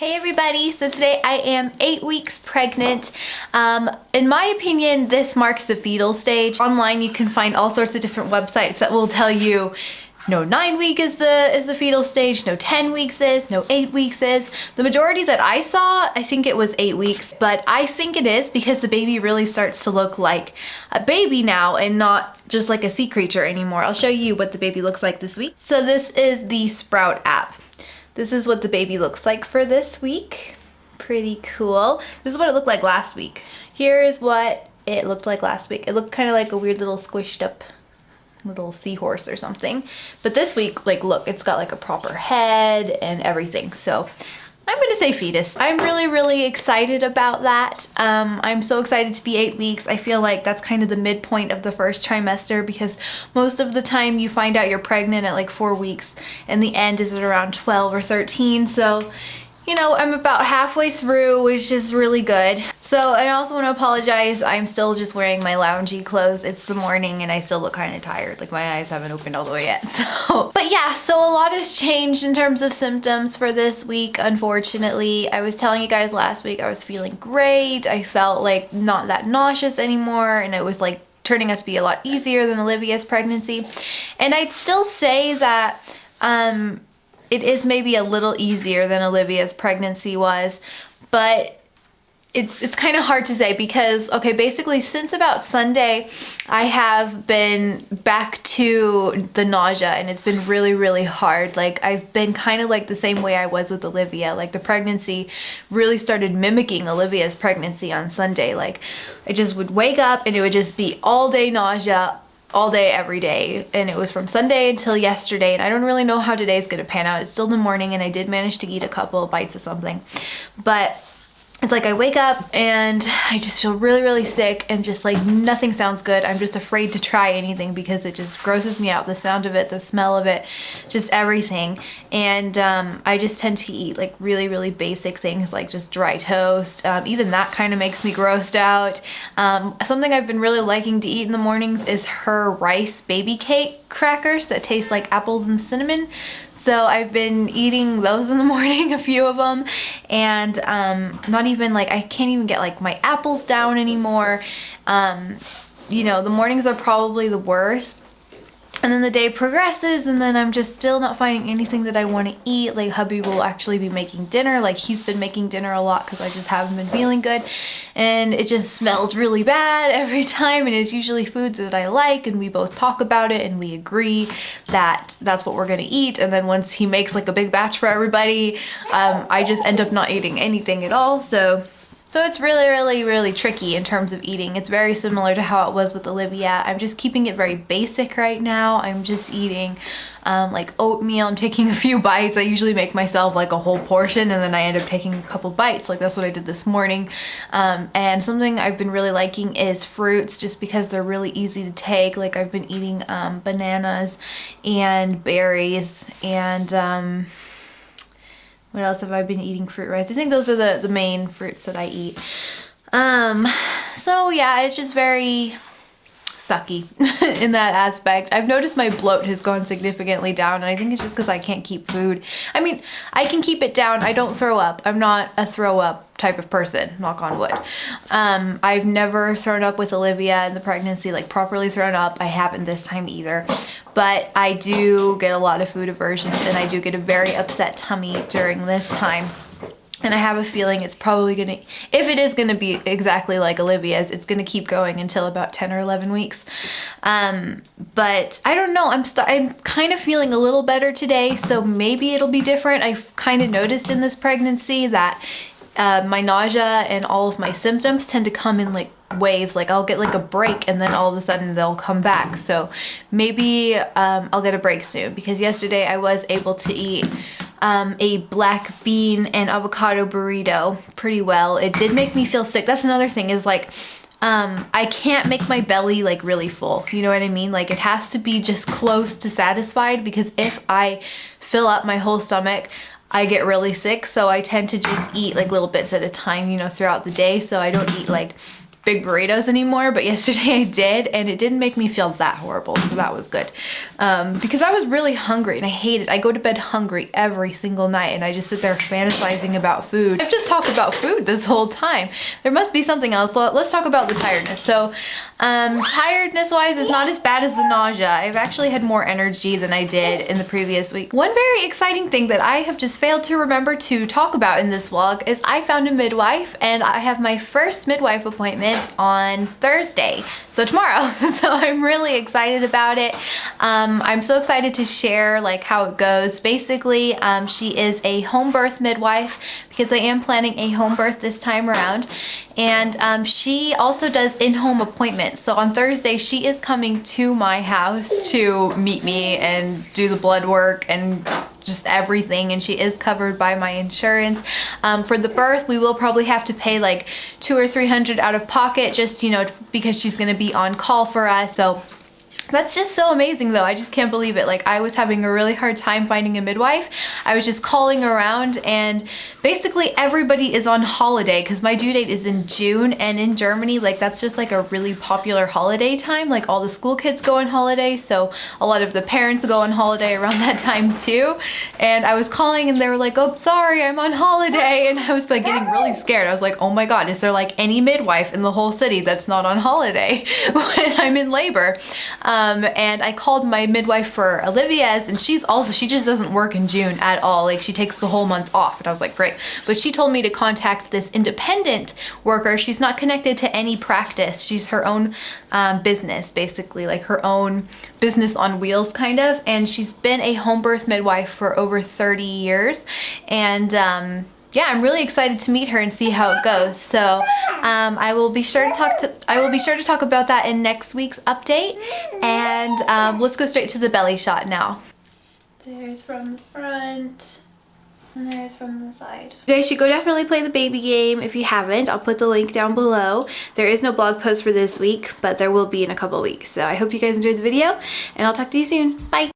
Hey everybody, so today I am 8 weeks pregnant. In my opinion, this marks the fetal stage. Online you can find all sorts of different websites that will tell you no 9 week is the fetal stage, no 10 weeks is, no 8 weeks is. The majority that I saw, I think it was 8 weeks, but I think it is because the baby really starts to look like a baby now and not just like a sea creature anymore. I'll show you what the baby looks like this week. So this is the Sprout app. This is what the baby looks like for this week. Pretty cool. This is what it looked like last week. Here is what it looked like last week. It looked kind of like a weird little squished up little seahorse or something. But this week, like, look, it's got like a proper head and everything. So I'm gonna say fetus. I'm really excited about that. I'm so excited to be 8 weeks. I feel like that's kind of the midpoint of the first trimester because most of the time you find out you're pregnant at like 4 weeks and the end is at around 12 or 13. So, you know, I'm about halfway through, which is really good. So I also want to apologize. I'm still just wearing my loungy clothes. It's the morning and I still look kind of tired. Like my eyes haven't opened all the way yet. But yeah, so a lot has changed in terms of symptoms for this week, unfortunately. I was telling you guys last week I was feeling great. I felt like not that nauseous anymore and it was like turning out to be a lot easier than Olivia's pregnancy. And I'd still say that it is maybe a little easier than Olivia's pregnancy was, but it's kind of hard to say because, okay, basically since about Sunday, I have been back to the nausea and it's been really hard. Like I've been kind of like the same way I was with Olivia. Like the pregnancy really started mimicking Olivia's pregnancy on Sunday. Like I just would wake up and it would just be all day nausea, all day, every day. And it was from Sunday until yesterday. And I don't really know how today's gonna pan out. It's still the morning and I did manage to eat a couple of bites of something. But it's like I wake up and I just feel really sick and just like nothing sounds good. I'm just afraid to try anything because it just grosses me out. The sound of it, the smell of it, just everything. And I just tend to eat like really basic things like just dry toast. Even that kind of makes me grossed out. Something I've been really liking to eat in the mornings is her rice baby cake crackers that taste like apples and cinnamon. So I've been eating those in the morning, a few of them, and not even like, I can't even get like my apples down anymore. You know, the mornings are probably the worst. And then the day progresses and then I'm just still not finding anything that I want to eat. Like hubby will actually be making dinner. Like he's been making dinner a lot because I just haven't been feeling good. And it just smells really bad every time. And it's usually foods that I like and we both talk about it and we agree that that's what we're going to eat. And then once he makes like a big batch for everybody, I just end up not eating anything at all. So it's really tricky in terms of eating. It's very similar to how it was with Olivia. I'm just keeping it very basic right now. I'm just eating like oatmeal. I'm taking a few bites. I usually make myself like a whole portion and then I end up taking a couple bites. Like that's what I did this morning. And something I've been really liking is fruits just because they're really easy to take. Like I've been eating bananas and berries and what else have I been eating? Fruit rice. I think those are the main fruits that I eat. So yeah, it's just very sucky in that aspect. I've noticed my bloat has gone significantly down and I think it's just because I can't keep food. I mean, I can keep it down. I don't throw up. I'm not a throw up type of person, knock on wood. I've never thrown up with Olivia in the pregnancy, like properly thrown up. I haven't this time either. But I do get a lot of food aversions and I do get a very upset tummy during this time. And I have a feeling it's probably gonna, if it is gonna be exactly like Olivia's, it's gonna keep going until about 10 or 11 weeks. But I don't know, I'm kind of feeling a little better today, so maybe it'll be different. I've kind of noticed in this pregnancy that my nausea and all of my symptoms tend to come in like waves. Like I'll get like a break and then all of a sudden they'll come back. So maybe I'll get a break soon because yesterday I was able to eat a black bean and avocado burrito pretty well. It did make me feel sick. That's another thing is like I can't make my belly like really full. You know what I mean? Like it has to be just close to satisfied because if I fill up my whole stomach, I get really sick. So I tend to just eat like little bits at a time, you know, throughout the day. So I don't eat like big burritos anymore, but yesterday I did, and it didn't make me feel that horrible, so that was good. Because I was really hungry, and I hate it. I go to bed hungry every single night, and I just sit there fantasizing about food. I've just talked about food this whole time. There must be something else. Let's talk about the tiredness. So, tiredness-wise, it's not as bad as the nausea. I've actually had more energy than I did in the previous week. One very exciting thing that I have just failed to remember to talk about in this vlog is I found a midwife, and I have my first midwife appointment on Thursday, so tomorrow. So I'm really excited about it. I'm so excited to share like how it goes. Basically, she is a home birth midwife because I am planning a home birth this time around, and she also does in-home appointments. So on Thursday, she is coming to my house to meet me and do the blood work and just everything, and she is covered by my insurance. For the birth, we will probably have to pay like $200 or $300 out of pocket, just, you know, because she's gonna be on call for us. So that's just so amazing though. I just can't believe it. Like, I was having a really hard time finding a midwife. I was just calling around, and basically everybody is on holiday because my due date is in June, and in Germany, like, that's just like a really popular holiday time. Like, all the school kids go on holiday, so a lot of the parents go on holiday around that time too. And I was calling, and they were like, oh, sorry, I'm on holiday. And I was like getting really scared. I was like, oh my God, is there like any midwife in the whole city that's not on holiday when I'm in labor? And I called my midwife for Olivia's, and she just doesn't work in June at all. Like, she takes the whole month off. And I was like, great. But she told me to contact this independent worker. She's not connected to any practice. She's her own business, basically, like her own business on wheels kind of. And she's been a home birth midwife for over 30 years. And yeah, I'm really excited to meet her and see how it goes. So I will be sure to talk about that in next week's update. And let's go straight to the belly shot now. There's from the front, and there's from the side. You guys should go definitely play the baby game if you haven't. I'll put the link down below. There is no blog post for this week, but there will be in a couple weeks. So I hope you guys enjoyed the video, and I'll talk to you soon. Bye.